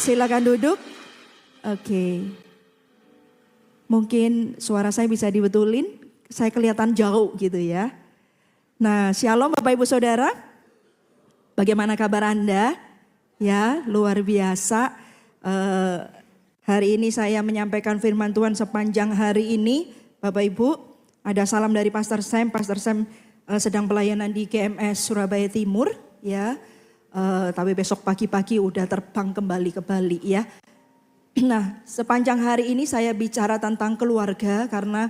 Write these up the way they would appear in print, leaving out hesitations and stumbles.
silakan duduk. Oke. Mungkin suara saya bisa dibetulin, saya kelihatan jauh gitu ya. Nah, shalom Bapak Ibu Saudara. Bagaimana kabar Anda? Ya, luar biasa. Hari ini saya menyampaikan firman Tuhan sepanjang hari ini. Bapak Ibu, ada salam dari Pastor Sam. Pastor Sam sedang pelayanan di GMS Surabaya Timur ya. Tapi besok pagi-pagi udah terbang kembali ke Bali ya. Nah, sepanjang hari ini saya bicara tentang keluarga karena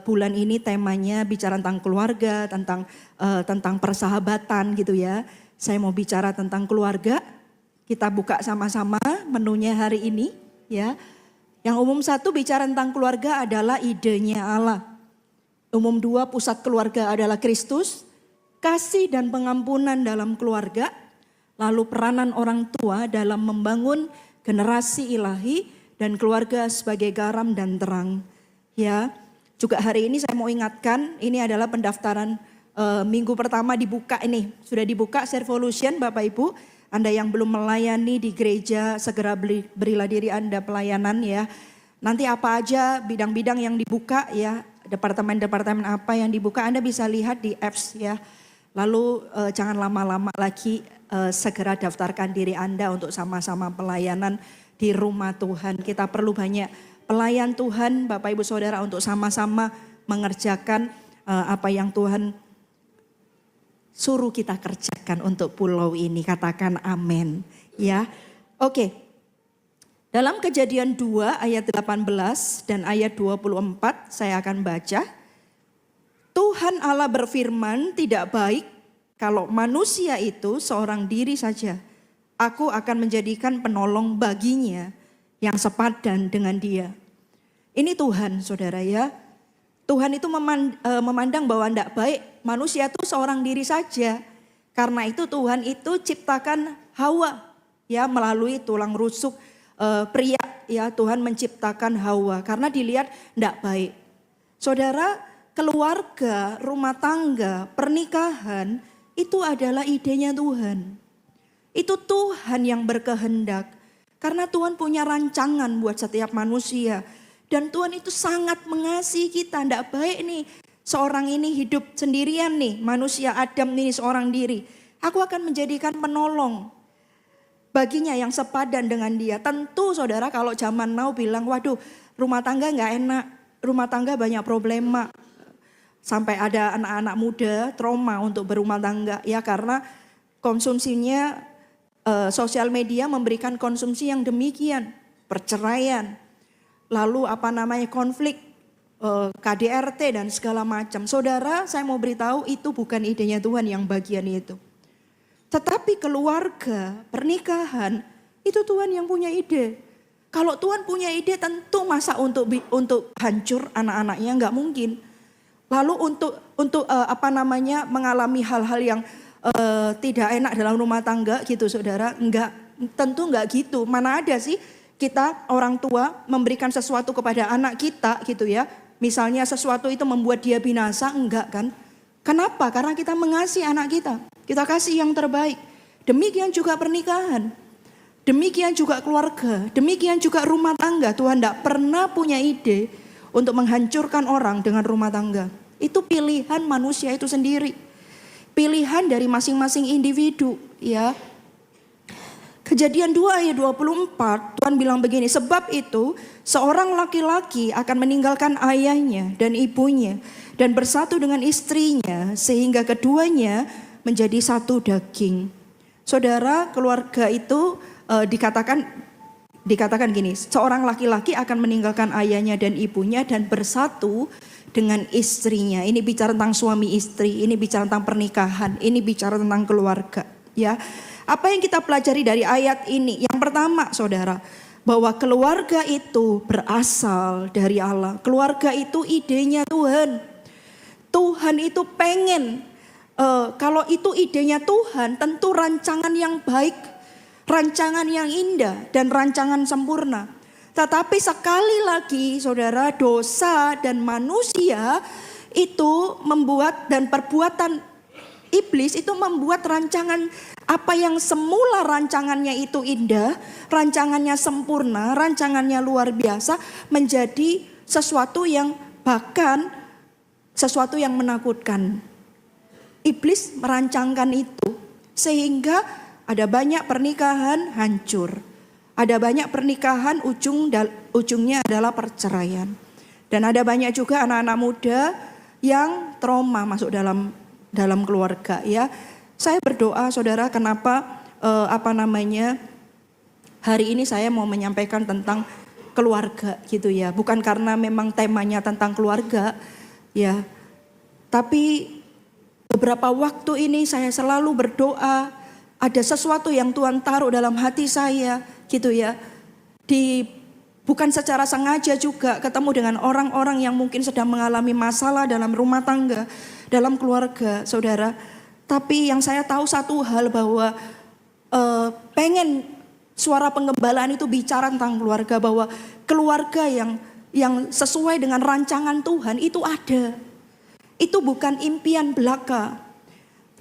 bulan ini temanya bicara tentang keluarga, tentang persahabatan gitu ya. Saya mau bicara tentang keluarga. Kita buka sama-sama menunya hari ini ya. Yang umum 1 bicara tentang keluarga adalah idenya Allah. Umum 2 pusat keluarga adalah Kristus, kasih dan pengampunan dalam keluarga, lalu peranan orang tua dalam membangun generasi ilahi dan keluarga sebagai garam dan terang. Ya, juga hari ini saya mau ingatkan, ini adalah pendaftaran minggu pertama dibuka ini. Sudah dibuka Servolution Bapak Ibu. Anda yang belum melayani di gereja segera berilah diri Anda pelayanan ya. Nanti apa aja bidang-bidang yang dibuka ya, departemen-departemen apa yang dibuka Anda bisa lihat di apps ya. Lalu jangan lama-lama lagi, segera daftarkan diri Anda untuk sama-sama pelayanan di rumah Tuhan. Kita perlu banyak pelayan Tuhan Bapak Ibu Saudara untuk sama-sama mengerjakan apa yang Tuhan suruh kita kerjakan untuk pulau ini. Katakan amin ya. Oke. Dalam Kejadian 2 ayat 18 dan ayat 24 saya akan baca. Tuhan Allah berfirman, tidak baik kalau manusia itu seorang diri saja. Aku akan menjadikan penolong baginya yang sepadan dengan dia. Ini Tuhan saudara ya. Tuhan itu memandang bahwa tidak baik manusia itu seorang diri saja. Karena itu Tuhan itu ciptakan Hawa ya, melalui tulang rusuk pria ya, Tuhan menciptakan Hawa karena dilihat tidak baik. Saudara, keluarga, rumah tangga, pernikahan itu adalah idenya Tuhan. Itu Tuhan yang berkehendak. Karena Tuhan punya rancangan buat setiap manusia. Dan Tuhan itu sangat mengasihi kita. Tidak baik nih seorang ini hidup sendirian nih. Manusia Adam ini seorang diri. Aku akan menjadikan penolong baginya yang sepadan dengan dia. Tentu saudara kalau zaman now bilang, waduh rumah tangga gak enak. Rumah tangga banyak problema. Sampai ada anak-anak muda trauma untuk berumah tangga ya, karena konsumsinya sosial media memberikan konsumsi yang demikian, perceraian, lalu konflik, KDRT dan segala macam. Saudara, saya mau beritahu itu bukan idenya Tuhan yang bagian itu. Tetapi keluarga, pernikahan itu Tuhan yang punya ide. Kalau Tuhan punya ide tentu masa untuk hancur anak-anaknya nggak mungkin. Lalu untuk mengalami hal-hal yang tidak enak dalam rumah tangga gitu saudara, tentu enggak gitu. Mana ada sih kita orang tua memberikan sesuatu kepada anak kita gitu ya. Misalnya sesuatu itu membuat dia binasa, enggak kan? Kenapa? Karena kita mengasihi anak kita. Kita kasih yang terbaik. Demikian juga pernikahan. Demikian juga keluarga. Demikian juga rumah tangga. Tuhan enggak pernah punya ide untuk menghancurkan orang dengan rumah tangga. Itu pilihan manusia itu sendiri. Pilihan dari masing-masing individu ya. Kejadian 2 ayat 24 Tuhan bilang begini, sebab itu seorang laki-laki akan meninggalkan ayahnya dan ibunya dan bersatu dengan istrinya sehingga keduanya menjadi satu daging. Saudara, keluarga itu dikatakan gini, seorang laki-laki akan meninggalkan ayahnya dan ibunya dan bersatu dengan istrinya. Ini bicara tentang suami istri, ini bicara tentang pernikahan, ini bicara tentang keluarga ya. Apa yang kita pelajari dari ayat ini? Yang pertama saudara, bahwa keluarga itu berasal dari Allah. Keluarga itu idenya Tuhan. Tuhan itu pengen, kalau itu idenya Tuhan, tentu rancangan yang baik, rancangan yang indah dan rancangan sempurna. Tetapi sekali lagi saudara, dosa dan manusia itu membuat dan perbuatan Iblis itu membuat rancangan apa yang semula rancangannya itu indah, rancangannya sempurna, rancangannya luar biasa, menjadi sesuatu yang bahkan sesuatu yang menakutkan. Iblis merancangkan itu sehingga ada banyak pernikahan hancur. Ada banyak pernikahan ujungnya adalah perceraian. Dan ada banyak juga anak-anak muda yang trauma masuk dalam keluarga ya. Saya berdoa saudara, kenapa hari ini saya mau menyampaikan tentang keluarga gitu ya. Bukan karena memang temanya tentang keluarga ya. Tapi beberapa waktu ini saya selalu berdoa, ada sesuatu yang Tuhan taruh dalam hati saya gitu ya. Bukan secara sengaja juga ketemu dengan orang-orang yang mungkin sedang mengalami masalah dalam rumah tangga, dalam keluarga saudara. Tapi yang saya tahu satu hal bahwa pengen suara penggembalaan itu bicara tentang keluarga, bahwa keluarga yang sesuai dengan rancangan Tuhan itu ada. Itu bukan impian belaka.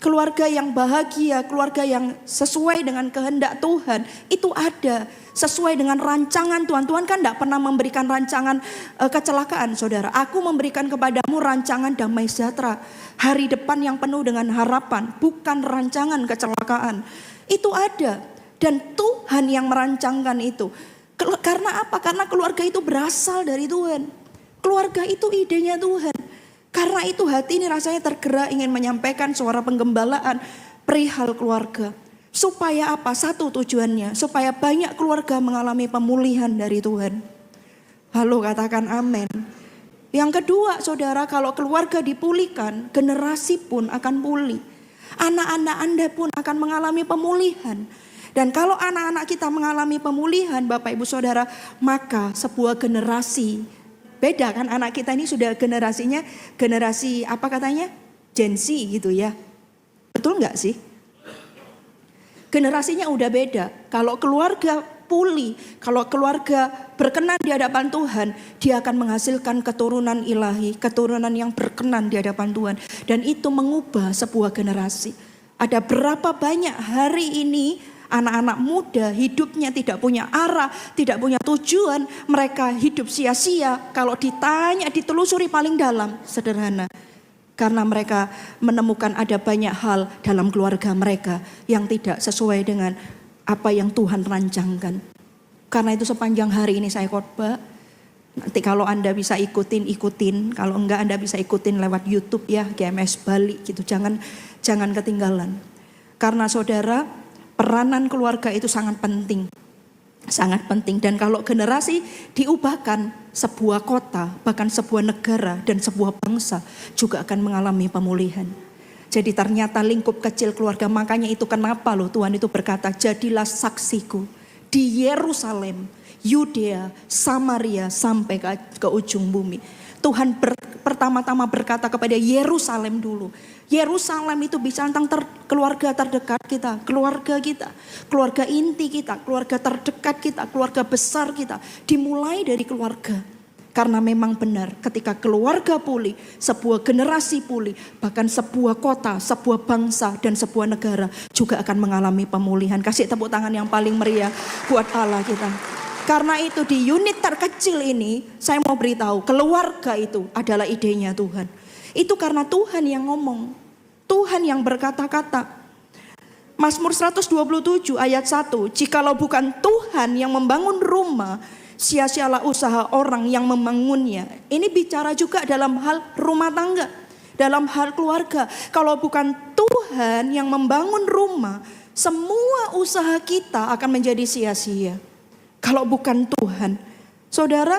Keluarga yang bahagia, keluarga yang sesuai dengan kehendak Tuhan itu ada. Sesuai dengan rancangan Tuhan. Tuhan kan tidak pernah memberikan rancangan kecelakaan saudara. Aku memberikan kepadamu rancangan damai sejahtera. Hari depan yang penuh dengan harapan. Bukan rancangan kecelakaan. Itu ada. Dan Tuhan yang merancangkan itu. Karena apa? Karena keluarga itu berasal dari Tuhan. Keluarga itu idenya Tuhan. Karena itu hati ini rasanya tergerak ingin menyampaikan suara penggembalaan perihal keluarga. Supaya apa? Satu tujuannya. Supaya banyak keluarga mengalami pemulihan dari Tuhan. Halo, katakan amin. Yang kedua saudara, kalau keluarga dipulihkan, generasi pun akan pulih. Anak-anak Anda pun akan mengalami pemulihan. Dan kalau anak-anak kita mengalami pemulihan Bapak Ibu Saudara, maka sebuah generasi, beda kan anak kita ini sudah generasinya, generasi apa katanya? Gen Z gitu ya. Betul nggak sih? Generasinya udah beda. Kalau keluarga pulih, kalau keluarga berkenan di hadapan Tuhan, dia akan menghasilkan keturunan ilahi, keturunan yang berkenan di hadapan Tuhan. Dan itu mengubah sebuah generasi. Ada berapa banyak hari ini anak-anak muda hidupnya tidak punya arah, tidak punya tujuan, mereka hidup sia-sia. Kalau ditanya, ditelusuri paling dalam, sederhana. Karena mereka menemukan ada banyak hal dalam keluarga mereka yang tidak sesuai dengan apa yang Tuhan rancangkan. Karena itu sepanjang hari ini saya khotbah. Nanti kalau Anda bisa ikutin. Kalau enggak Anda bisa ikutin lewat YouTube ya, GMS Bali gitu. Jangan ketinggalan. Karena saudara, peranan keluarga itu sangat penting. Sangat penting. Dan kalau generasi diubahkan, sebuah kota, bahkan sebuah negara dan sebuah bangsa juga akan mengalami pemulihan. Jadi ternyata lingkup kecil keluarga, makanya itu kenapa loh Tuhan itu berkata, jadilah saksiku di Yerusalem, Yudea, Samaria sampai ke ujung bumi. Tuhan pertama-tama berkata kepada Yerusalem dulu. Yerusalem itu bisa tentang keluarga terdekat kita, keluarga inti kita, keluarga terdekat kita, keluarga besar kita. Dimulai dari keluarga. Karena memang benar ketika keluarga pulih, sebuah generasi pulih, bahkan sebuah kota, sebuah bangsa dan sebuah negara juga akan mengalami pemulihan. Kasih tepuk tangan yang paling meriah buat Allah kita. Karena itu di unit terkecil ini saya mau beritahu, keluarga itu adalah idenya Tuhan. Itu karena Tuhan yang ngomong, Tuhan yang berkata-kata. Mazmur 127 ayat 1, jikalau bukan Tuhan yang membangun rumah, sia-sialah usaha orang yang membangunnya. Ini bicara juga dalam hal rumah tangga, dalam hal keluarga. Kalau bukan Tuhan yang membangun rumah, semua usaha kita akan menjadi sia-sia. Kalau bukan Tuhan. Saudara,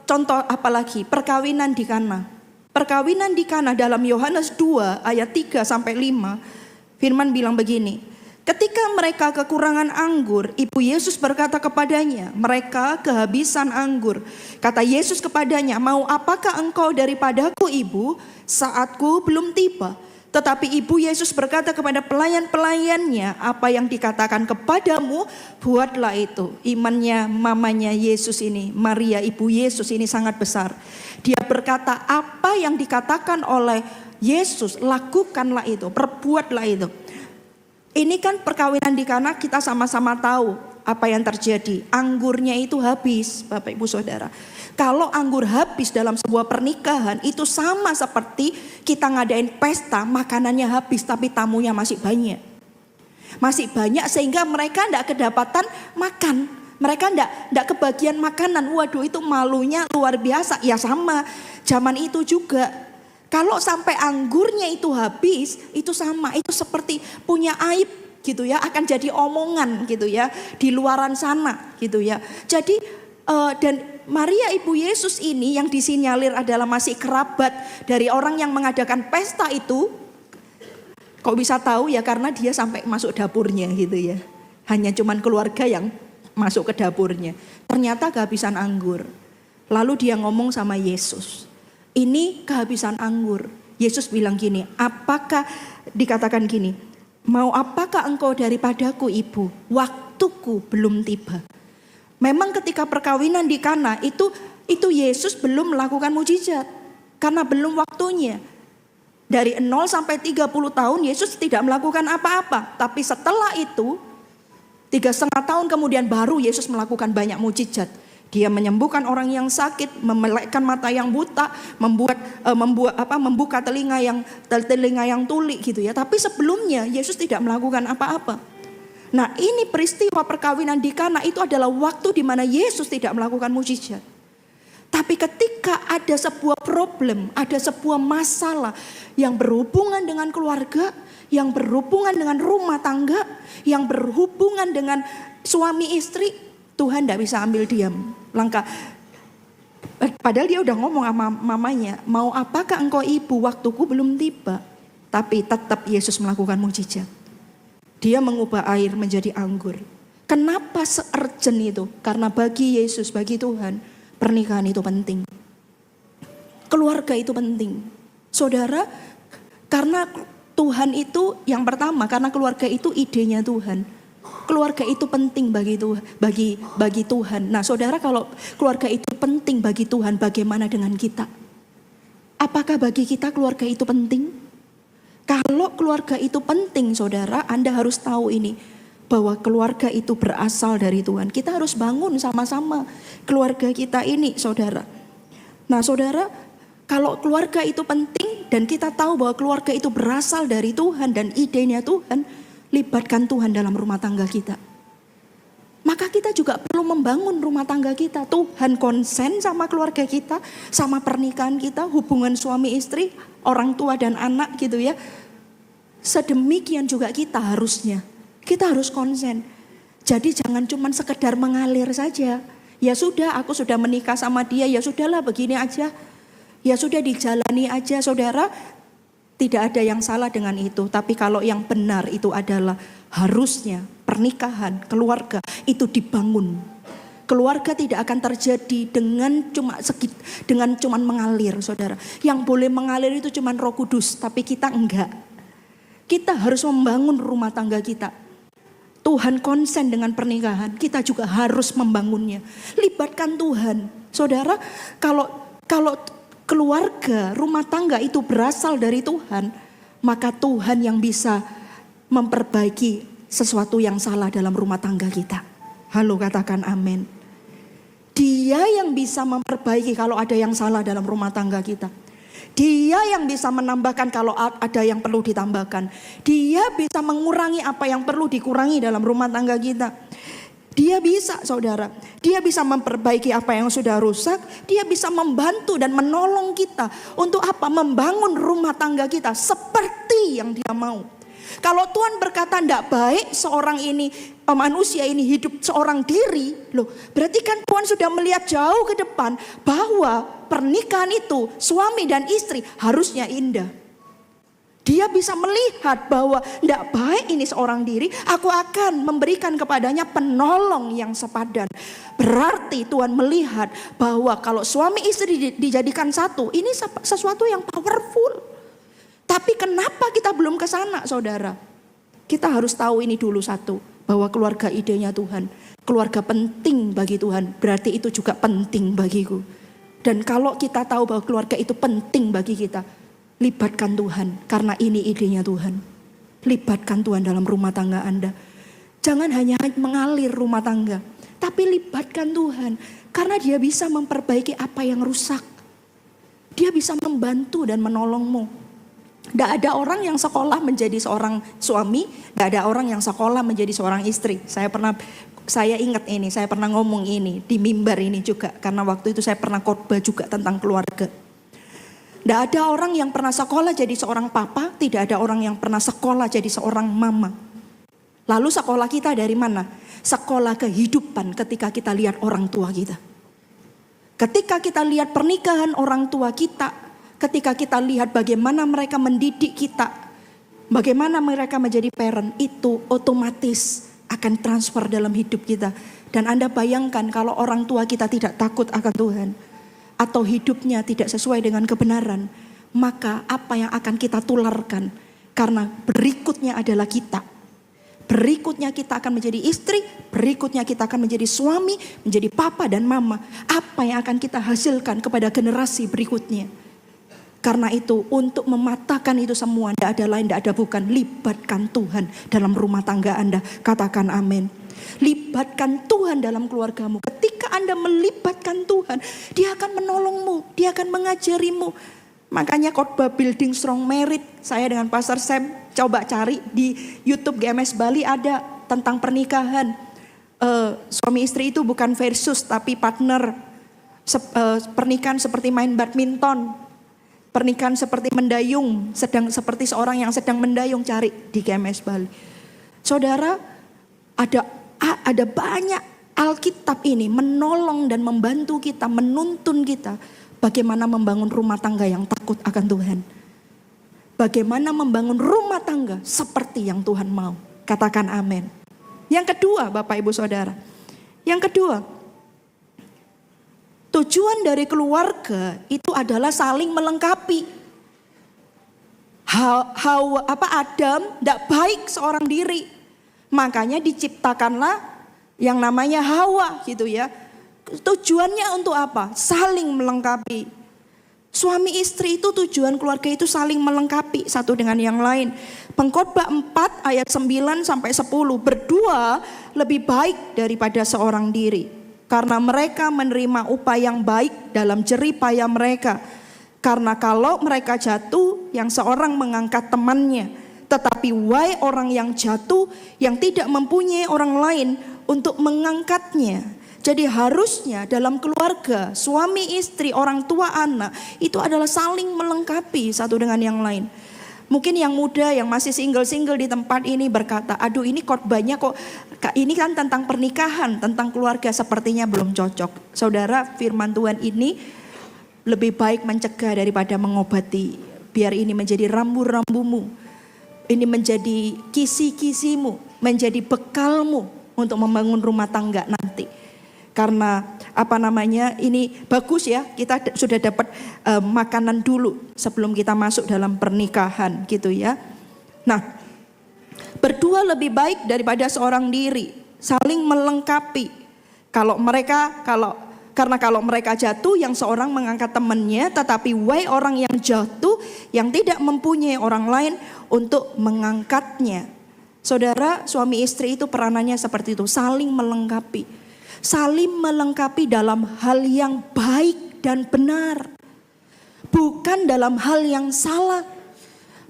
contoh apalagi perkawinan di Kana. Perkawinan di Kana dalam Yohanes 2 ayat 3 sampai 5. Firman bilang begini. Ketika mereka kekurangan anggur, Ibu Yesus berkata kepadanya, mereka kehabisan anggur. Kata Yesus kepadanya, mau apakah engkau daripadaku Ibu? Saatku belum tiba. Tetapi ibu Yesus berkata kepada pelayan-pelayannya, apa yang dikatakan kepadamu, buatlah itu. Imannya mamanya Yesus ini, Maria ibu Yesus ini sangat besar. Dia berkata, apa yang dikatakan oleh Yesus, lakukanlah itu, perbuatlah itu. Ini kan perkawinan di Kana, kita sama-sama tahu apa yang terjadi. Anggurnya itu habis, Bapak Ibu Saudara. Kalau anggur habis dalam sebuah pernikahan, itu sama seperti kita ngadain pesta, makanannya habis tapi tamunya masih banyak. Masih banyak sehingga mereka tidak kedapatan makan. Mereka tidak kebagian makanan. Waduh, itu malunya luar biasa. Ya sama, zaman itu juga. Kalau sampai anggurnya itu habis, itu sama. Itu seperti punya aib gitu ya. Akan jadi omongan gitu ya. Di luaran sana gitu ya. Jadi dan Maria ibu Yesus ini yang disinyalir adalah masih kerabat dari orang yang mengadakan pesta itu. Kok bisa tahu ya, karena dia sampai masuk dapurnya gitu ya. Hanya cuman keluarga yang masuk ke dapurnya. Ternyata kehabisan anggur. Lalu dia ngomong sama Yesus, ini kehabisan anggur. Yesus bilang gini, apakah, dikatakan gini, mau apakah engkau daripadaku ibu, waktuku belum tiba. Memang ketika perkawinan di Kana itu Yesus belum melakukan mujizat karena belum waktunya. Dari 0 sampai 30 tahun Yesus tidak melakukan apa-apa. Tapi setelah itu 3,5 tahun kemudian baru Yesus melakukan banyak mujizat. Dia menyembuhkan orang yang sakit, memelekkan mata yang buta, membuka telinga yang tuli gitu ya. Tapi sebelumnya Yesus tidak melakukan apa-apa. Nah, ini peristiwa perkawinan di Kana itu adalah waktu di mana Yesus tidak melakukan mujizat. Tapi ketika ada sebuah problem, ada sebuah masalah yang berhubungan dengan keluarga, yang berhubungan dengan rumah tangga, yang berhubungan dengan suami istri, Tuhan tidak bisa ambil diam. Padahal dia udah ngomong sama mamanya, mau apakah engkau ibu, waktuku belum tiba. Tapi tetap Yesus melakukan mujizat. Dia mengubah air menjadi anggur. Kenapa se-urgent itu? Karena bagi Yesus, bagi Tuhan, pernikahan itu penting. Keluarga itu penting. Saudara, karena Tuhan itu yang pertama, karena keluarga itu idenya Tuhan. Keluarga itu penting bagi Tuhan. Nah, saudara, kalau keluarga itu penting bagi Tuhan, bagaimana dengan kita? Apakah bagi kita keluarga itu penting? Kalau keluarga itu penting, saudara, Anda harus tahu ini, bahwa keluarga itu berasal dari Tuhan. Kita harus bangun sama-sama keluarga kita ini, saudara. Nah, saudara, kalau keluarga itu penting dan kita tahu bahwa keluarga itu berasal dari Tuhan dan idenya Tuhan, libatkan Tuhan dalam rumah tangga kita. Maka kita juga perlu membangun rumah tangga kita. Tuhan konsen sama keluarga kita, sama pernikahan kita, hubungan suami istri, orang tua dan anak gitu ya. Sedemikian juga kita harusnya. Kita harus konsen. Jadi jangan cuma sekedar mengalir saja. Ya sudah, aku sudah menikah sama dia, ya sudahlah begini aja. Ya sudah dijalani aja, saudara. Tidak ada yang salah dengan itu. Tapi kalau yang benar itu adalah harusnya pernikahan, keluarga itu dibangun. Keluarga tidak akan terjadi dengan cuma mengalir, saudara. Yang boleh mengalir itu cuma Roh Kudus, tapi kita enggak. Kita harus membangun rumah tangga kita. Tuhan konsen dengan pernikahan, kita juga harus membangunnya. Libatkan Tuhan. Saudara, kalau keluarga, rumah tangga itu berasal dari Tuhan, maka Tuhan yang bisa memperbaiki sesuatu yang salah dalam rumah tangga kita. Halo, katakan amin. Dia yang bisa memperbaiki kalau ada yang salah dalam rumah tangga kita. Dia yang bisa menambahkan kalau ada yang perlu ditambahkan. Dia bisa mengurangi apa yang perlu dikurangi dalam rumah tangga kita. Dia bisa, saudara. Dia bisa memperbaiki apa yang sudah rusak. Dia bisa membantu dan menolong kita. Untuk apa? Membangun rumah tangga kita seperti yang dia mau. Kalau Tuhan berkata tidak baik seorang ini, manusia ini hidup seorang diri, loh, berarti kan Tuhan sudah melihat jauh ke depan bahwa pernikahan itu suami dan istri harusnya indah. Dia bisa melihat bahwa tidak baik ini seorang diri, aku akan memberikan kepadanya penolong yang sepadan. Berarti Tuhan melihat bahwa kalau suami istri dijadikan satu, ini sesuatu yang powerful. Tapi kenapa kita belum ke sana, saudara? Kita harus tahu ini dulu satu, bahwa keluarga idenya Tuhan. Keluarga penting bagi Tuhan, berarti itu juga penting bagiku. Dan kalau kita tahu bahwa keluarga itu penting bagi kita, libatkan Tuhan, karena ini idenya Tuhan. Libatkan Tuhan dalam rumah tangga Anda. Jangan hanya mengalir rumah tangga, tapi libatkan Tuhan, karena Dia bisa memperbaiki apa yang rusak. Dia bisa membantu dan menolongmu. Tidak ada orang yang sekolah menjadi seorang suami, tidak ada orang yang sekolah menjadi seorang istri. Saya ingat ini, saya pernah ngomong ini di mimbar ini juga, karena waktu itu saya pernah khotbah juga tentang keluarga. Tidak ada orang yang pernah sekolah jadi seorang papa, tidak ada orang yang pernah sekolah jadi seorang mama. Lalu sekolah kita dari mana? Sekolah kehidupan ketika kita lihat orang tua kita. Ketika kita lihat pernikahan orang tua kita, ketika kita lihat bagaimana mereka mendidik kita, bagaimana mereka menjadi parent, itu otomatis akan transfer dalam hidup kita. Dan Anda bayangkan kalau orang tua kita tidak takut akan Tuhan, atau hidupnya tidak sesuai dengan kebenaran, maka apa yang akan kita tularkan? Karena berikutnya adalah kita. Berikutnya kita akan menjadi istri, berikutnya kita akan menjadi suami, menjadi papa dan mama. Apa yang akan kita hasilkan kepada generasi berikutnya? Karena itu untuk mematahkan itu semua, tidak ada lain, tidak ada bukan, libatkan Tuhan dalam rumah tangga Anda. Katakan amin. Libatkan Tuhan dalam keluargamu. Ketika Anda melibatkan Tuhan, Dia akan menolongmu, Dia akan mengajarimu. Makanya khotbah Building Strong Marriage, saya dengan Pastor Sam coba cari di YouTube GMS Bali, ada tentang pernikahan. Suami istri itu bukan versus tapi partner. Pernikahan seperti main badminton. Pernikahan seperti mendayung, seperti seorang yang sedang mendayung, cari di GMS Bali. Saudara, ada banyak Alkitab ini menolong dan membantu kita, menuntun kita bagaimana membangun rumah tangga yang takut akan Tuhan. Bagaimana membangun rumah tangga seperti yang Tuhan mau. Katakan amin. Yang kedua, Bapak Ibu Saudara. Yang kedua, tujuan dari keluarga itu adalah saling melengkapi. Adam tidak baik seorang diri, makanya diciptakanlah yang namanya Hawa, gitu ya. Tujuannya untuk apa? Saling melengkapi. Suami istri itu tujuan keluarga itu saling melengkapi satu dengan yang lain. Pengkhotbah 4 ayat 9 sampai 10, berdua lebih baik daripada seorang diri. Karena mereka menerima upah yang baik dalam jerih payah mereka. Karena kalau mereka jatuh, yang seorang mengangkat temannya. Tetapi wahai orang yang jatuh, yang tidak mempunyai orang lain untuk mengangkatnya. Jadi harusnya dalam keluarga, suami istri, orang tua anak, itu adalah saling melengkapi satu dengan yang lain. Mungkin yang muda yang masih single-single di tempat ini berkata, aduh ini khotbahnya kok ini kan tentang pernikahan, tentang keluarga, sepertinya belum cocok. Saudara, firman Tuhan ini lebih baik mencegah daripada mengobati. Biar ini menjadi rambu-rambumu, ini menjadi kisi-kisimu, menjadi bekalmu untuk membangun rumah tangga nanti. Karena ini bagus ya, kita sudah dapat makanan dulu sebelum kita masuk dalam pernikahan gitu ya. Nah, berdua lebih baik daripada seorang diri, saling melengkapi. Karena kalau mereka jatuh, yang seorang mengangkat temannya, tetapi wahai orang yang jatuh, yang tidak mempunyai orang lain untuk mengangkatnya. Saudara, suami istri itu peranannya seperti itu, saling melengkapi. Saling melengkapi dalam hal yang baik dan benar. Bukan dalam hal yang salah.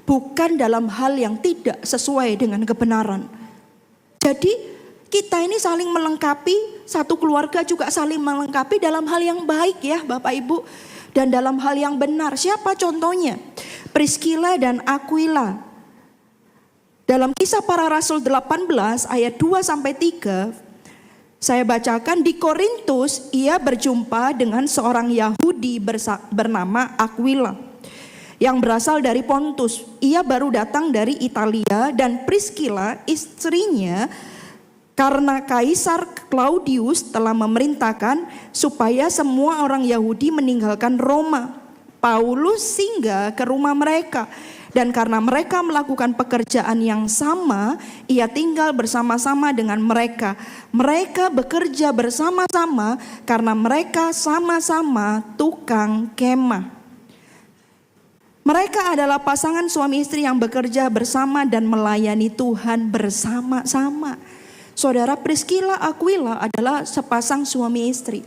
Bukan dalam hal yang tidak sesuai dengan kebenaran. Jadi kita ini saling melengkapi, satu keluarga juga saling melengkapi dalam hal yang baik ya Bapak Ibu. Dan dalam hal yang benar. Siapa contohnya? Priscilla dan Aquila. Dalam Kisah Para Rasul 18 ayat 2-3. Saya bacakan, di Korintus ia berjumpa dengan seorang Yahudi bernama Aquila yang berasal dari Pontus. Ia baru datang dari Italia, dan Priscilla istrinya, karena Kaisar Claudius telah memerintahkan supaya semua orang Yahudi meninggalkan Roma. Paulus singgah ke rumah mereka Dan karena mereka melakukan pekerjaan yang sama, ia tinggal bersama-sama dengan mereka. Mereka bekerja bersama-sama karena mereka sama-sama tukang kemah. Mereka adalah pasangan suami istri yang bekerja bersama dan melayani Tuhan bersama-sama. Saudara, Priscilla Aquila adalah sepasang suami istri.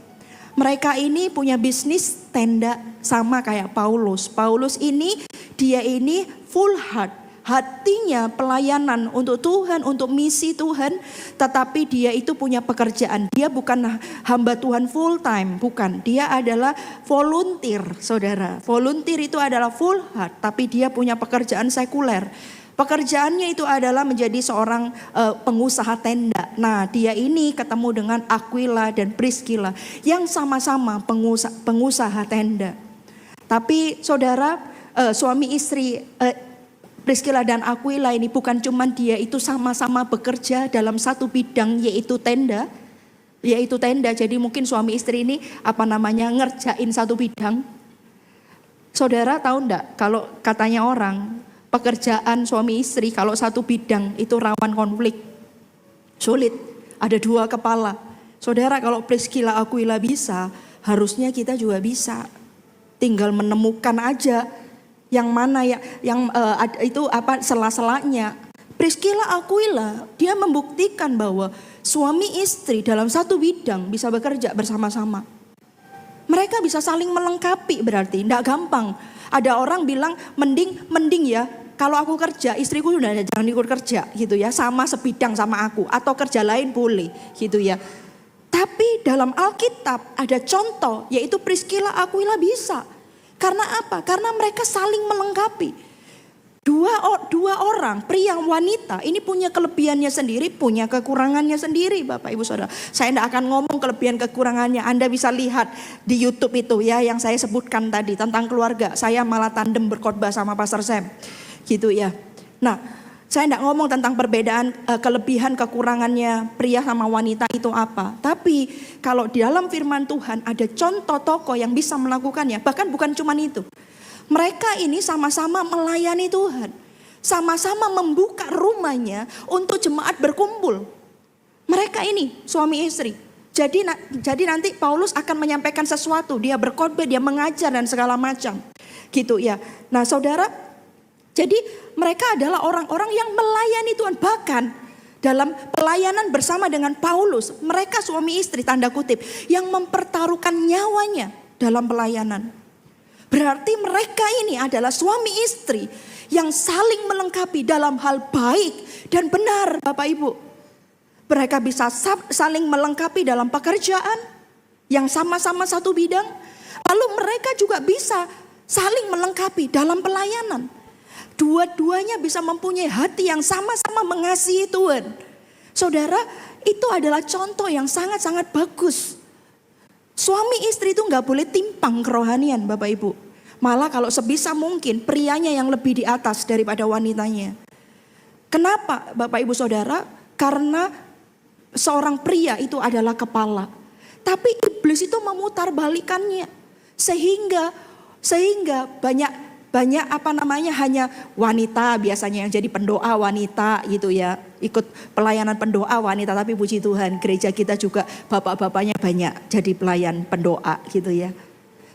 Mereka ini punya bisnis tenda sama kayak Paulus. Paulus ini, dia ini full heart. Hatinya pelayanan untuk Tuhan, untuk misi Tuhan. Tetapi dia itu punya pekerjaan. Dia bukan hamba Tuhan full time, bukan. Dia adalah volunteer, saudara. Volunteer itu adalah full heart, tapi dia punya pekerjaan sekuler. Pekerjaannya itu adalah menjadi seorang pengusaha tenda. Nah, dia ini ketemu dengan Aquila dan Priscilla yang sama-sama pengusaha tenda. Tapi saudara, suami istri Priscilla dan Aquila ini bukan cuma dia itu sama-sama bekerja dalam satu bidang yaitu tenda. Jadi mungkin suami istri ini ngerjain satu bidang. Saudara tahu enggak kalau katanya orang pekerjaan suami istri kalau satu bidang itu rawan konflik. Sulit, ada dua kepala. Saudara, kalau Priscilla Aquila bisa, harusnya kita juga bisa. Tinggal menemukan aja yang mana sela-selanya. Priscilla Aquila dia membuktikan bahwa suami istri dalam satu bidang bisa bekerja bersama-sama. Mereka bisa saling melengkapi, berarti tidak gampang. Ada orang bilang mending ya kalau aku kerja istriku sudah jangan ikut kerja gitu ya, sama sebidang sama aku atau kerja lain boleh gitu ya. Tapi dalam Alkitab ada contoh yaitu Priscilla Aquila bisa. Karena apa? Karena mereka saling melengkapi. Dua orang, pria wanita, ini punya kelebihannya sendiri, punya kekurangannya sendiri, Bapak Ibu Saudara. Saya tidak akan ngomong kelebihan kekurangannya. Anda bisa lihat di YouTube itu ya, yang saya sebutkan tadi tentang keluarga. Saya malah tandem berkhotbah sama Pastor Sam, gitu ya. Nah, saya tidak ngomong tentang perbedaan kelebihan kekurangannya pria sama wanita itu apa. Tapi kalau di dalam firman Tuhan ada contoh tokoh yang bisa melakukannya. Bahkan bukan cuma itu. Mereka ini sama-sama melayani Tuhan. Sama-sama membuka rumahnya untuk jemaat berkumpul. Mereka ini suami istri. Jadi nanti Paulus akan menyampaikan sesuatu. Dia berkhotbah, dia mengajar dan segala macam. Gitu ya. Nah saudara, jadi mereka adalah orang-orang yang melayani Tuhan. Bahkan dalam pelayanan bersama dengan Paulus, mereka suami istri tanda kutip yang mempertaruhkan nyawanya dalam pelayanan. Berarti mereka ini adalah suami istri yang saling melengkapi dalam hal baik dan benar, Bapak Ibu. Mereka bisa saling melengkapi dalam pekerjaan yang sama-sama satu bidang. Lalu mereka juga bisa saling melengkapi dalam pelayanan. Dua-duanya bisa mempunyai hati yang sama-sama mengasihi Tuhan. Saudara, itu adalah contoh yang sangat-sangat bagus. Suami istri itu gak boleh timpang kerohanian, Bapak Ibu. Malah kalau sebisa mungkin prianya yang lebih di atas daripada wanitanya. Kenapa Bapak Ibu Saudara? Karena seorang pria itu adalah kepala. Tapi iblis itu memutarbalikannya. Sehingga banyak hanya wanita biasanya yang jadi pendoa wanita gitu ya. Ikut pelayanan pendoa wanita, tapi puji Tuhan gereja kita juga bapak-bapaknya banyak jadi pelayan pendoa gitu ya.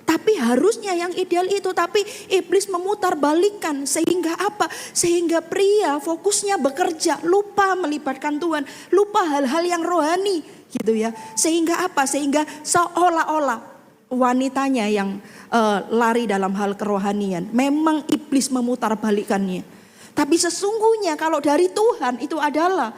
Tapi harusnya yang ideal itu, tapi iblis memutarbalikkan sehingga apa? Sehingga pria fokusnya bekerja, lupa melibatkan Tuhan, lupa hal-hal yang rohani gitu ya. Sehingga apa? Sehingga seolah-olah wanitanya yang lari dalam hal kerohanian. Memang iblis memutarbalikkannya. Tapi sesungguhnya kalau dari Tuhan itu adalah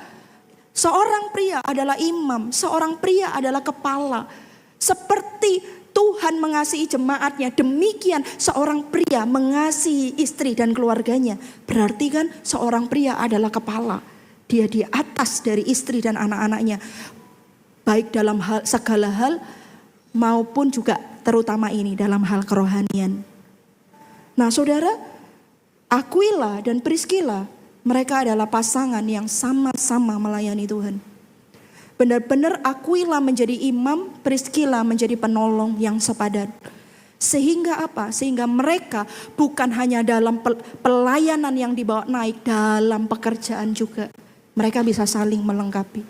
seorang pria adalah imam, seorang pria adalah kepala. Seperti Tuhan mengasihi jemaatnya, demikian seorang pria mengasihi istri dan keluarganya. Berarti kan seorang pria adalah kepala. Dia di atas dari istri dan anak-anaknya. Baik dalam segala hal maupun juga terutama ini dalam hal kerohanian. Nah saudara, Aquila dan Priscilla, mereka adalah pasangan yang sama-sama melayani Tuhan. Benar-benar Aquila menjadi imam, Priscilla menjadi penolong yang sepadan. Sehingga apa? Sehingga mereka bukan hanya dalam pelayanan yang dibawa naik, dalam pekerjaan juga. Mereka bisa saling melengkapi.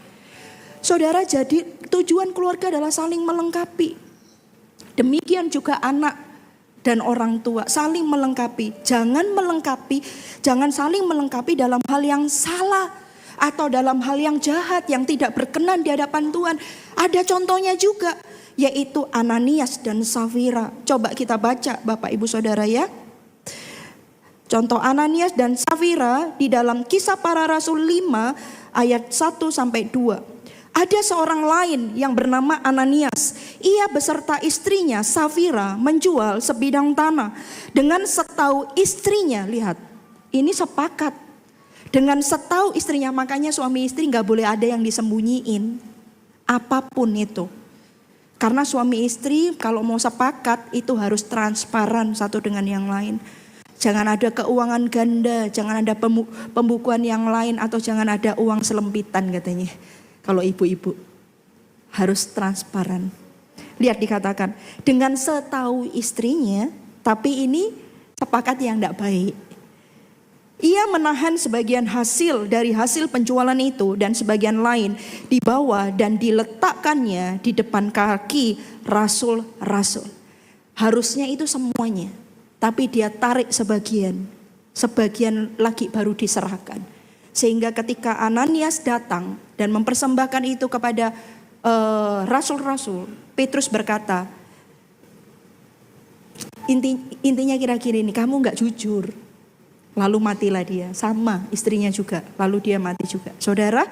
Saudara, jadi tujuan keluarga adalah saling melengkapi. Demikian juga anak dan orang tua saling melengkapi. Jangan saling melengkapi dalam hal yang salah atau dalam hal yang jahat yang tidak berkenan di hadapan Tuhan. Ada contohnya juga, yaitu Ananias dan Safira. Coba kita baca Bapak Ibu Saudara ya. Contoh Ananias dan Safira di dalam Kisah Para Rasul 5 ayat 1 sampai 2. Ada seorang lain yang bernama Ananias. Ia beserta istrinya Safira menjual sebidang tanah. Dengan setahu istrinya, lihat, ini sepakat. Dengan setahu istrinya, makanya suami istri gak boleh ada yang disembunyiin. Apapun itu. Karena suami istri kalau mau sepakat itu harus transparan satu dengan yang lain. Jangan ada keuangan ganda, jangan ada pembukuan yang lain, atau jangan ada uang selempitan katanya. Kalau ibu-ibu harus transparan. Lihat dikatakan dengan setahu istrinya, tapi ini sepakat yang tidak baik. Ia menahan sebagian hasil dari hasil penjualan itu dan sebagian lain dibawa dan diletakkannya di depan kaki rasul-rasul. Harusnya itu semuanya, tapi dia tarik sebagian lagi baru diserahkan. Sehingga ketika Ananias datang dan mempersembahkan itu kepada rasul-rasul, Petrus berkata, intinya kira-kira ini, kamu gak jujur. Lalu matilah dia, sama istrinya juga, lalu dia mati juga. Saudara,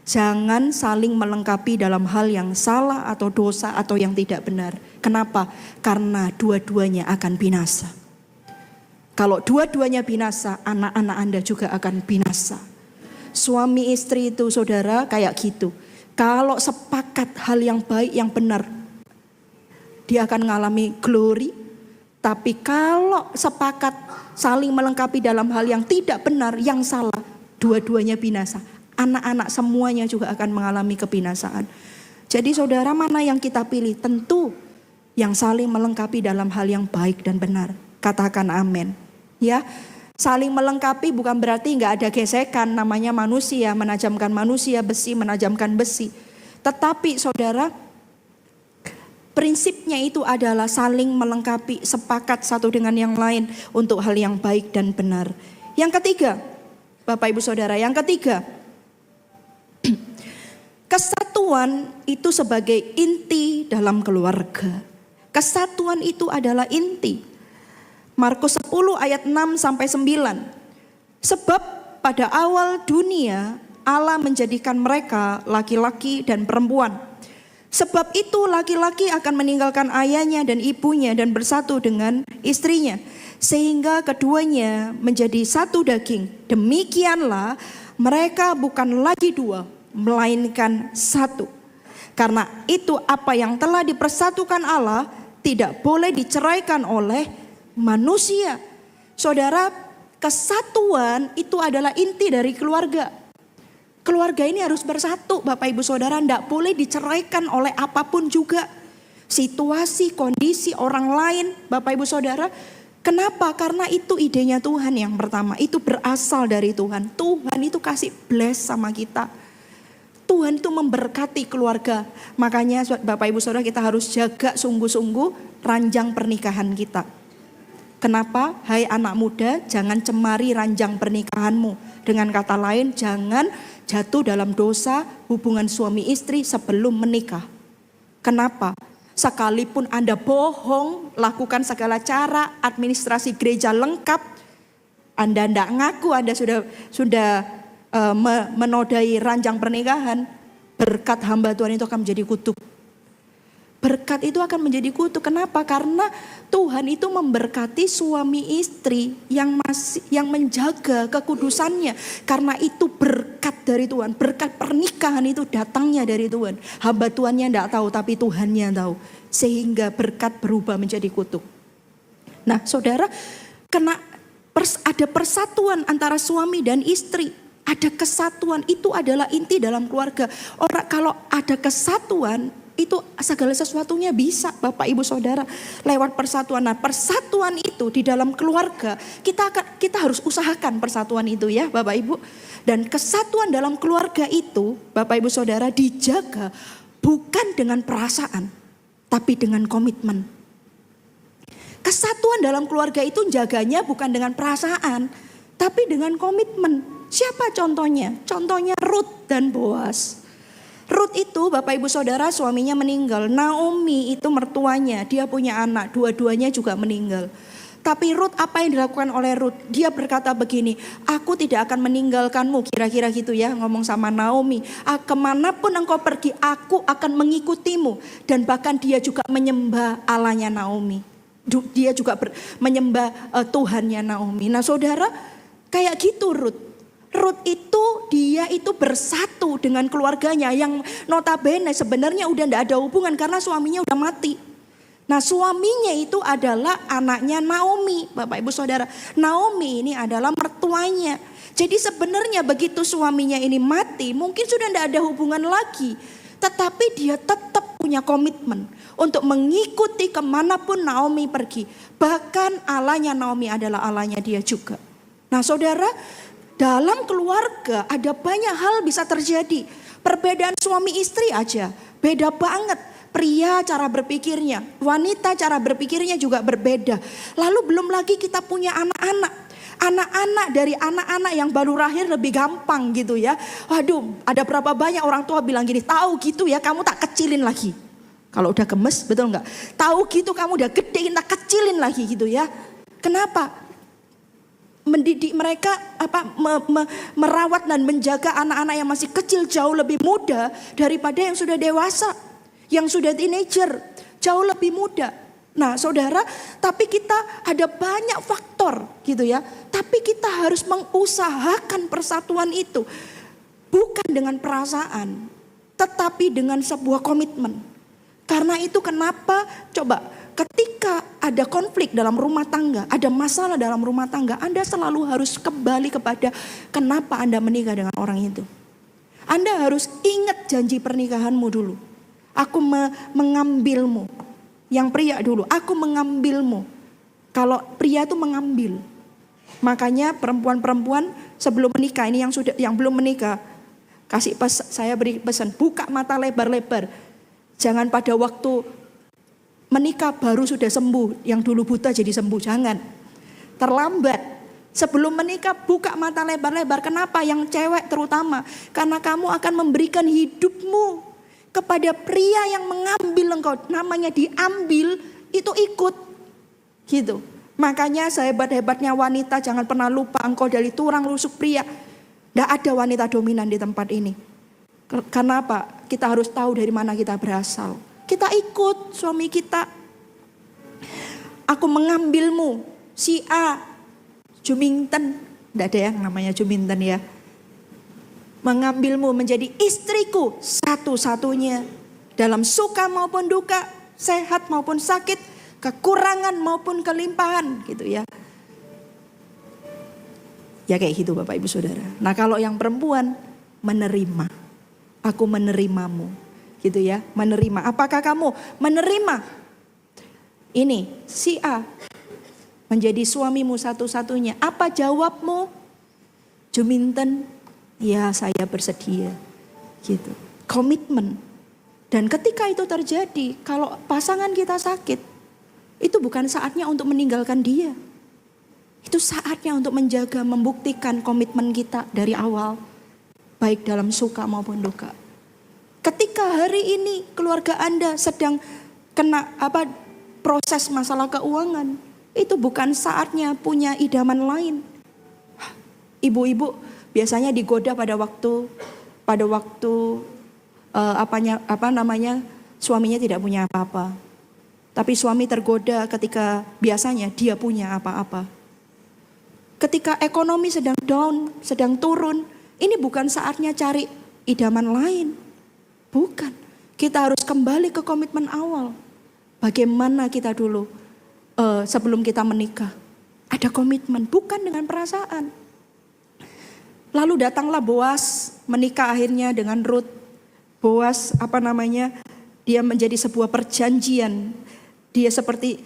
jangan saling melengkapi dalam hal yang salah atau dosa atau yang tidak benar. Kenapa? Karena dua-duanya akan binasa. Kalau dua-duanya binasa, anak-anak Anda juga akan binasa. Suami istri itu saudara kayak gitu. Kalau sepakat hal yang baik, yang benar, dia akan mengalami glory. Tapi kalau sepakat saling melengkapi dalam hal yang tidak benar, yang salah, dua-duanya binasa. Anak-anak semuanya juga akan mengalami kebinasaan. Jadi saudara, mana yang kita pilih? Tentu yang saling melengkapi dalam hal yang baik dan benar. Katakan amin. Ya, saling melengkapi bukan berarti nggak ada gesekan. Namanya manusia, menajamkan manusia, besi menajamkan besi. Tetapi saudara, prinsipnya itu adalah saling melengkapi, sepakat satu dengan yang lain untuk hal yang baik dan benar. Yang ketiga, Bapak Ibu Saudara, yang ketiga, kesatuan itu sebagai inti dalam keluarga. Kesatuan itu adalah inti. Markus 10 ayat 6 sampai 9. Sebab pada awal dunia Allah menjadikan mereka laki-laki dan perempuan. Sebab itu laki-laki akan meninggalkan ayahnya dan ibunya dan bersatu dengan istrinya. Sehingga keduanya menjadi satu daging. Demikianlah mereka bukan lagi dua, melainkan satu. Karena itu apa yang telah dipersatukan Allah tidak boleh diceraikan oleh manusia. Saudara, kesatuan itu adalah inti dari keluarga. Keluarga ini harus bersatu, Bapak Ibu Saudara, tidak boleh diceraikan oleh apapun juga. Situasi, kondisi orang lain, Bapak Ibu Saudara. Kenapa? Karena itu idenya Tuhan yang pertama, itu berasal dari Tuhan. Tuhan itu kasih bless sama kita. Tuhan itu memberkati keluarga. Makanya Bapak Ibu Saudara, kita harus jaga sungguh-sungguh ranjang pernikahan kita. Kenapa? Hai anak muda, jangan cemari ranjang pernikahanmu. Dengan kata lain, jangan jatuh dalam dosa hubungan suami istri sebelum menikah. Kenapa? Sekalipun Anda bohong, lakukan segala cara, administrasi gereja lengkap, Anda tidak ngaku Anda sudah menodai ranjang pernikahan, berkat hamba Tuhan itu akan menjadi kutuk. Berkat itu akan menjadi kutuk. Kenapa? Karena Tuhan itu memberkati suami istri yang menjaga kekudusannya. Karena itu berkat dari Tuhan. Berkat pernikahan itu datangnya dari Tuhan. Hamba Tuhannya tidak tahu, tapi Tuhannya tahu. Sehingga berkat berubah menjadi kutuk. Nah saudara, karena ada persatuan antara suami dan istri. Ada kesatuan, itu adalah inti dalam keluarga. Orang kalau ada kesatuan, itu segala sesuatunya bisa Bapak Ibu Saudara lewat persatuan. Nah, persatuan itu di dalam keluarga kita harus usahakan persatuan itu ya Bapak Ibu. Dan kesatuan dalam keluarga itu Bapak Ibu Saudara dijaga bukan dengan perasaan tapi dengan komitmen. Kesatuan dalam keluarga itu jaganya bukan dengan perasaan tapi dengan komitmen. Siapa contohnya? Contohnya Ruth dan Boas. Ruth itu Bapak Ibu Saudara suaminya meninggal. Naomi itu mertuanya, dia punya anak, dua-duanya juga meninggal. Tapi Ruth, apa yang dilakukan oleh Ruth? Dia berkata begini, aku tidak akan meninggalkanmu, kira-kira gitu ya, ngomong sama Naomi. Kemanapun engkau pergi, aku akan mengikutimu. Dan bahkan dia juga menyembah Allahnya Naomi. Dia juga menyembah Tuhannya Naomi. Nah saudara, kayak gitu Ruth. Ruth itu dia itu bersatu dengan keluarganya yang notabene sebenarnya udah tidak ada hubungan karena suaminya udah mati. Nah suaminya itu adalah anaknya Naomi, Bapak Ibu Saudara. Naomi ini adalah mertuanya. Jadi sebenarnya begitu suaminya ini mati mungkin sudah tidak ada hubungan lagi. Tetapi dia tetap punya komitmen untuk mengikuti kemanapun Naomi pergi. Bahkan Allahnya Naomi adalah Allahnya dia juga. Nah saudara, dalam keluarga ada banyak hal bisa terjadi. Perbedaan suami istri aja beda banget. Pria cara berpikirnya, wanita cara berpikirnya juga berbeda. Lalu belum lagi kita punya anak-anak. Anak-anak dari anak-anak yang baru lahir lebih gampang gitu ya. Waduh, ada berapa banyak orang tua bilang gini, tahu gitu ya kamu tak kecilin lagi. Kalau udah gemes, betul nggak? Tahu gitu kamu udah gedein tak kecilin lagi gitu ya. Kenapa? Mendidik mereka merawat dan menjaga anak-anak yang masih kecil jauh lebih mudah daripada yang sudah dewasa, yang sudah teenager, jauh lebih mudah. Nah saudara, tapi kita ada banyak faktor gitu ya. Tapi kita harus mengusahakan persatuan itu bukan dengan perasaan, tetapi dengan sebuah komitmen. Karena itu kenapa coba ketika ada konflik dalam rumah tangga, ada masalah dalam rumah tangga, Anda selalu harus kembali kepada kenapa Anda menikah dengan orang itu. Anda harus ingat janji pernikahanmu dulu. Aku mengambilmu. Yang pria dulu, aku mengambilmu. Kalau pria itu mengambil. Makanya perempuan-perempuan sebelum menikah, ini yang belum menikah, saya beri pesan, buka mata lebar-lebar. Jangan pada waktu menikah baru sudah sembuh, yang dulu buta jadi sembuh, jangan. Terlambat. Sebelum menikah buka mata lebar-lebar. Kenapa? Yang cewek terutama. Karena kamu akan memberikan hidupmu kepada pria yang mengambil engkau. Namanya diambil, itu ikut. Gitu. Makanya sehebat-hebatnya wanita jangan pernah lupa engkau dari tulang rusuk pria. Tidak ada wanita dominan di tempat ini. Karena apa? Kita harus tahu dari mana kita berasal. Kita ikut suami kita. Aku mengambilmu, si A, Juminten, tidak ada yang namanya Juminten ya. Mengambilmu menjadi istriku satu-satunya. Dalam suka maupun duka, sehat maupun sakit, kekurangan maupun kelimpahan gitu ya. Ya kayak gitu Bapak Ibu Saudara. Nah kalau yang perempuan menerima. Aku menerimamu. Gitu ya, menerima. Apakah kamu menerima ini si A menjadi suamimu satu-satunya? Apa jawabmu? Juminten, ya saya bersedia. Gitu. Komitmen. Dan ketika itu terjadi, kalau pasangan kita sakit, itu bukan saatnya untuk meninggalkan dia. Itu saatnya untuk menjaga, membuktikan komitmen kita dari awal. Baik dalam suka maupun duka. Ketika hari ini keluarga Anda sedang kena proses masalah keuangan, itu bukan saatnya punya idaman lain. Ibu-ibu biasanya digoda pada waktu suaminya tidak punya apa-apa. Tapi suami tergoda ketika biasanya dia punya apa-apa. Ketika ekonomi sedang down, sedang turun, ini bukan saatnya cari idaman lain. Bukan. Kita harus kembali ke komitmen awal. Bagaimana kita dulu sebelum kita menikah. Ada komitmen, bukan dengan perasaan. Lalu datanglah Boas menikah akhirnya dengan Ruth. Boas Dia menjadi sebuah perjanjian. Dia seperti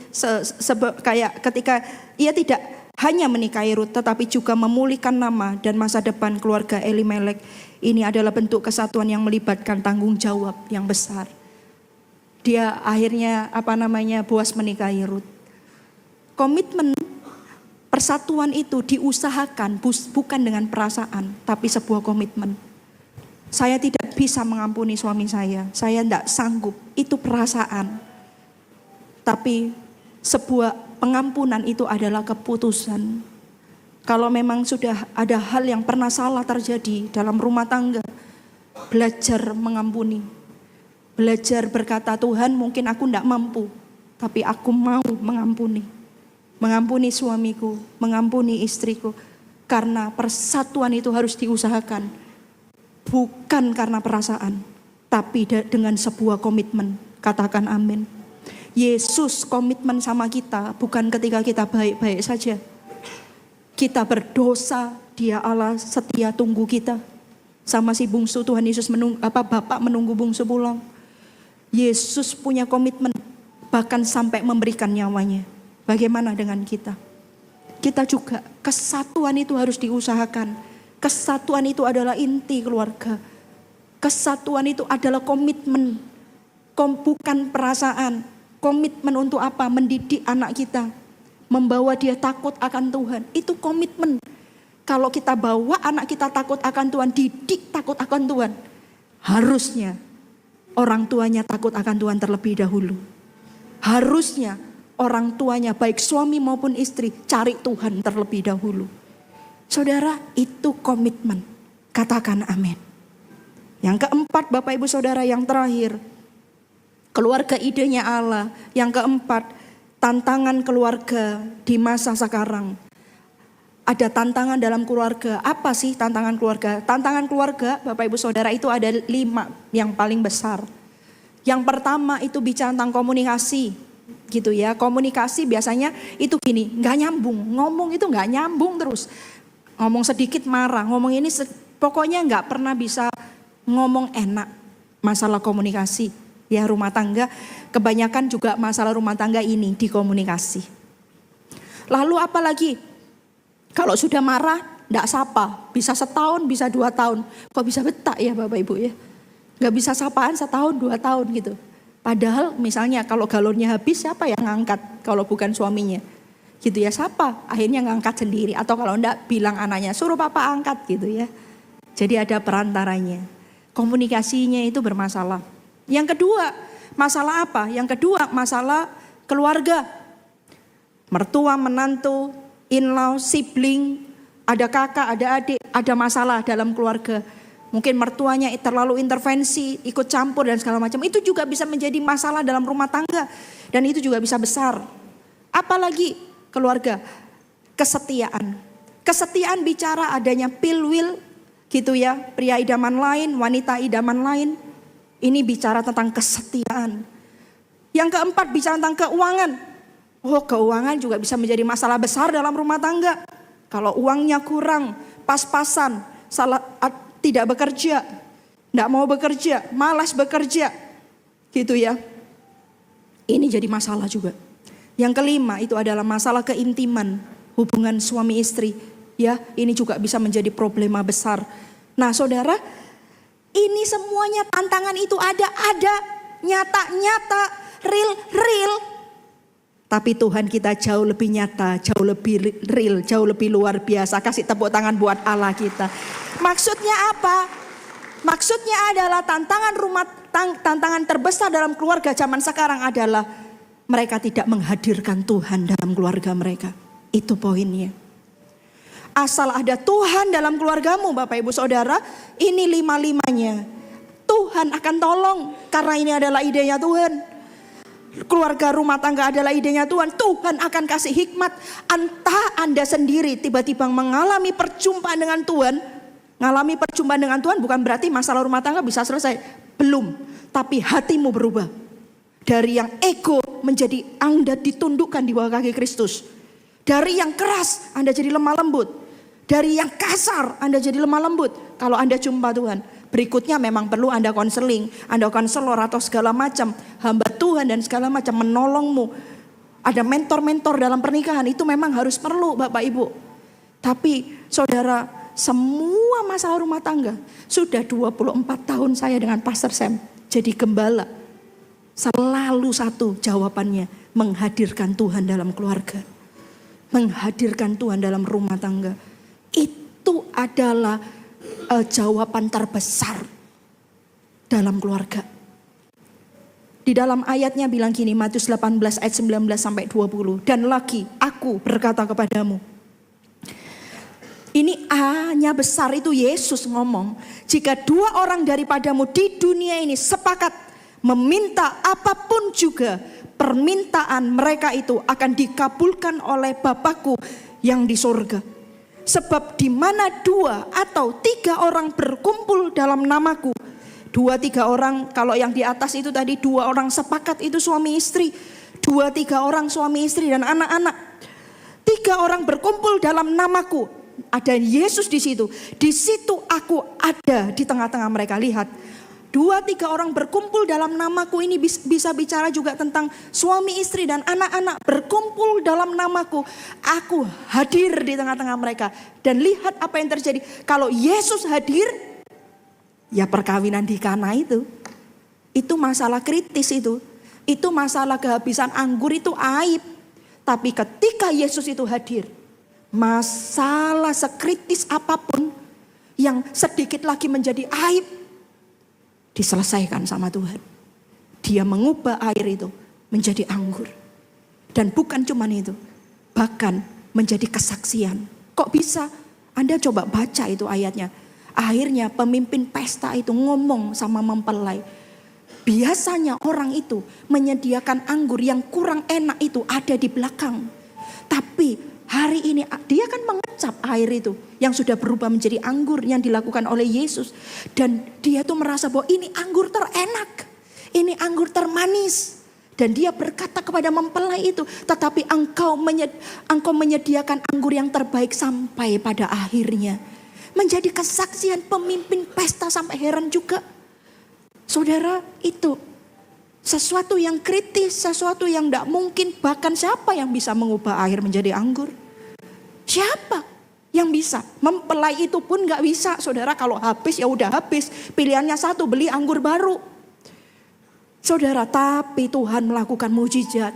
kayak ketika ia tidak hanya menikahi Rut, tetapi juga memulihkan nama dan masa depan keluarga Elimelek. Ini adalah bentuk kesatuan yang melibatkan tanggung jawab yang besar. Dia akhirnya Boas menikahi Rut. Komitmen persatuan itu diusahakan bukan dengan perasaan, tapi sebuah komitmen. Saya tidak bisa mengampuni suami saya tidak sanggup, itu perasaan. Tapi sebuah pengampunan itu adalah keputusan. Kalau memang sudah ada hal yang pernah salah terjadi dalam rumah tangga, belajar mengampuni. Belajar berkata, Tuhan mungkin aku tidak mampu, tapi aku mau mengampuni. Mengampuni suamiku, mengampuni istriku. Karena persatuan itu harus diusahakan. Bukan karena perasaan, tapi dengan sebuah komitmen. Katakan amin. Yesus komitmen sama kita bukan ketika kita baik-baik saja. Kita berdosa, Dia Allah setia tunggu kita. Sama si bungsu Tuhan Yesus Bapak menunggu bungsu pulang. Yesus punya komitmen bahkan sampai memberikan nyawanya. Bagaimana dengan kita? Kita juga kesatuan itu harus diusahakan. Kesatuan itu adalah inti keluarga. Kesatuan itu adalah komitmen, bukan perasaan. Komitmen untuk apa? Mendidik anak kita. Membawa dia takut akan Tuhan. Itu komitmen. Kalau kita bawa anak kita takut akan Tuhan, didik takut akan Tuhan. Harusnya orang tuanya takut akan Tuhan terlebih dahulu. Harusnya orang tuanya baik suami maupun istri cari Tuhan terlebih dahulu. Saudara, itu komitmen. Katakan amin. Yang keempat, Bapak Ibu Saudara, yang terakhir. Keluarga idenya Allah. Yang keempat, tantangan keluarga di masa sekarang. Ada tantangan dalam keluarga. Apa sih tantangan keluarga? Tantangan keluarga, Bapak Ibu Saudara, itu ada 5 yang paling besar. Yang pertama itu bicara tentang komunikasi. Gitu ya. Komunikasi biasanya itu gini, gak nyambung. Ngomong itu gak nyambung terus. Ngomong sedikit marah. Ngomong ini pokoknya gak pernah bisa ngomong enak. Masalah komunikasi. Ya, rumah tangga, kebanyakan juga masalah rumah tangga ini di komunikasi. Lalu apalagi? Kalau sudah marah, enggak sapa. Bisa setahun, bisa 2 tahun. Kok bisa betah ya Bapak Ibu ya? Gak bisa sapaan setahun, 2 tahun gitu. Padahal misalnya kalau galonnya habis, siapa yang ngangkat kalau bukan suaminya? Gitu ya, siapa? Akhirnya ngangkat sendiri. Atau kalau enggak bilang anaknya, suruh papa angkat gitu ya. Jadi ada perantaranya. Komunikasinya itu bermasalah. Yang kedua, masalah apa? Yang kedua, masalah keluarga. Mertua, menantu, in-law, sibling, ada kakak, ada adik, ada masalah dalam keluarga. Mungkin mertuanya terlalu intervensi, ikut campur dan segala macam. Itu juga bisa menjadi masalah dalam rumah tangga. Dan itu juga bisa besar. Apalagi keluarga, kesetiaan. Kesetiaan bicara adanya pilwil gitu ya. Pria idaman lain, wanita idaman lain. Ini bicara tentang kesetiaan. Yang keempat bicara tentang keuangan. Oh, keuangan juga bisa menjadi masalah besar dalam rumah tangga. Kalau uangnya kurang, pas-pasan, tidak bekerja, tidak mau bekerja, malas bekerja, gitu ya. Ini jadi masalah juga. Yang kelima itu adalah masalah keintiman hubungan suami istri. Ya, ini juga bisa menjadi problema besar. Nah, saudara, ini semuanya tantangan itu ada nyata, real. Tapi Tuhan kita jauh lebih nyata, jauh lebih real, jauh lebih luar biasa. Kasih tepuk tangan buat Allah kita. Maksudnya apa? Maksudnya adalah tantangan terbesar dalam keluarga zaman sekarang adalah mereka tidak menghadirkan Tuhan dalam keluarga mereka. Itu poinnya. Asal ada Tuhan dalam keluargamu Bapak Ibu Saudara, ini 5-5-nya. Tuhan akan tolong karena ini adalah idenya Tuhan. Keluarga rumah tangga adalah idenya Tuhan. Tuhan akan kasih hikmat. Entah Anda sendiri tiba-tiba mengalami perjumpaan dengan Tuhan. Ngalami perjumpaan dengan Tuhan bukan berarti masalah rumah tangga bisa selesai. Belum. Tapi hatimu berubah. Dari yang ego menjadi Anda ditundukkan di bawah kaki Kristus. Dari yang keras Anda jadi lemah lembut. Dari yang kasar Anda jadi lemah lembut. Kalau Anda jumpa Tuhan. Berikutnya memang perlu Anda konseling, Anda konselor atau segala macam, hamba Tuhan dan segala macam menolongmu. Ada mentor-mentor dalam pernikahan, itu memang harus perlu Bapak Ibu. Tapi saudara, semua masalah rumah tangga, sudah 24 tahun saya dengan Pastor Sam jadi gembala. Selalu satu jawabannya, menghadirkan Tuhan dalam keluarga. Menghadirkan Tuhan dalam rumah tangga. Itu adalah jawaban terbesar dalam keluarga. Di dalam ayatnya bilang gini, Matius 18 ayat 19 sampai 20. Dan lagi aku berkata kepadamu. Ini hanya besar itu Yesus ngomong. Jika dua orang daripadamu di dunia ini sepakat meminta apapun juga, permintaan mereka itu akan dikabulkan oleh Bapakku yang di surga. Sebab di mana 2 atau 3 orang berkumpul dalam namaku. 2-3 orang, kalau yang di atas itu tadi 2 orang sepakat itu suami istri. 2-3 orang suami istri dan anak-anak. 3 orang berkumpul dalam namaku. Ada Yesus di situ. Di situ aku ada di tengah-tengah mereka. Lihat. 2-3 orang berkumpul dalam namaku, ini bisa bicara juga tentang suami istri dan anak-anak berkumpul dalam namaku. Aku hadir di tengah-tengah mereka. Dan lihat apa yang terjadi. Kalau Yesus hadir, ya perkawinan di Kana itu masalah kritis itu. Itu masalah kehabisan anggur itu aib. Tapi ketika Yesus itu hadir, masalah sekritis apapun yang sedikit lagi menjadi aib, diselesaikan sama Tuhan. Dia mengubah air itu menjadi anggur. Dan bukan cuma itu, bahkan menjadi kesaksian. Kok bisa? Anda coba baca itu ayatnya. Akhirnya pemimpin pesta itu ngomong sama mempelai. Biasanya orang itu menyediakan anggur yang kurang enak itu ada di belakang. Tapi hari ini dia kan mengecap air itu yang sudah berubah menjadi anggur yang dilakukan oleh Yesus. Dan dia tuh merasa bahwa ini anggur terenak. Ini anggur termanis. Dan dia berkata kepada mempelai itu, tetapi engkau menyediakan anggur yang terbaik sampai pada akhirnya. Menjadi kesaksian pemimpin pesta sampai heran juga. Saudara, itu sesuatu yang kritis, sesuatu yang tidak mungkin. Bahkan siapa yang bisa mengubah air menjadi anggur? Siapa yang bisa? Mempelai itu pun gak bisa. Saudara, kalau habis ya udah habis. Pilihannya satu, beli anggur baru. Saudara, tapi Tuhan melakukan mujizat.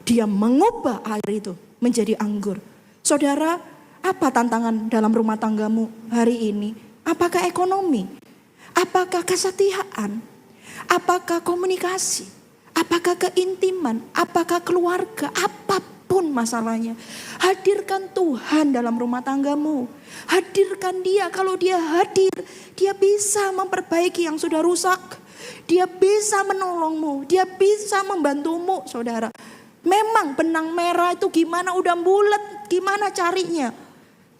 Dia mengubah air itu menjadi anggur. Saudara, apa tantangan dalam rumah tanggamu hari ini? Apakah ekonomi? Apakah kesetiaan? Apakah komunikasi? Apakah keintiman? Apakah keluarga? Apapun masalahnya, hadirkan Tuhan dalam rumah tanggamu. Hadirkan dia. Kalau dia hadir, dia bisa memperbaiki yang sudah rusak. Dia bisa menolongmu. Dia bisa membantumu, saudara. Memang benang merah itu gimana udah bulat, gimana carinya?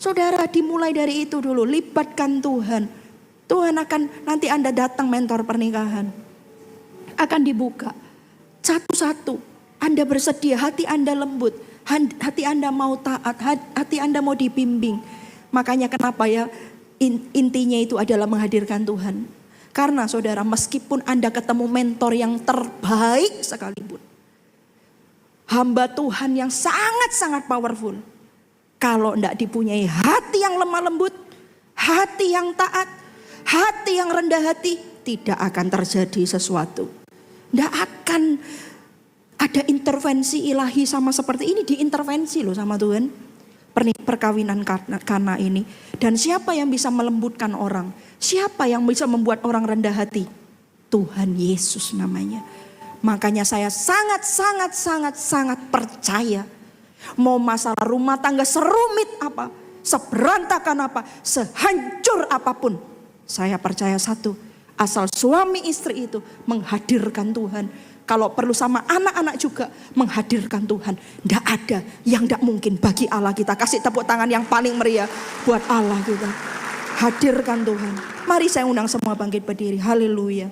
Saudara, dimulai dari itu dulu. Libatkan Tuhan. Tuhan akan, nanti Anda datang mentor pernikahan, akan dibuka satu-satu. Anda bersedia, hati Anda lembut, hati Anda mau taat, hati Anda mau dibimbing. Makanya kenapa ya, intinya itu adalah menghadirkan Tuhan. Karena saudara, meskipun Anda ketemu mentor yang terbaik sekalipun, hamba Tuhan yang sangat-sangat powerful, kalau tidak dipunyai hati yang lemah lembut, hati yang taat, hati yang rendah hati, tidak akan terjadi sesuatu. Tidak akan ada intervensi ilahi sama seperti ini, diintervensi loh sama Tuhan. Perkawinan Kana ini. Dan siapa yang bisa melembutkan orang? Siapa yang bisa membuat orang rendah hati? Tuhan Yesus namanya. Makanya saya sangat percaya. Mau masalah rumah tangga serumit apa, seberantakan apa, sehancur apapun, saya percaya satu, asal suami istri itu menghadirkan Tuhan. Kalau perlu sama anak-anak juga menghadirkan Tuhan. Tidak ada yang tidak mungkin bagi Allah kita. Kasih tepuk tangan yang paling meriah buat Allah kita. Hadirkan Tuhan. Mari saya undang semua bangkit berdiri. Haleluya.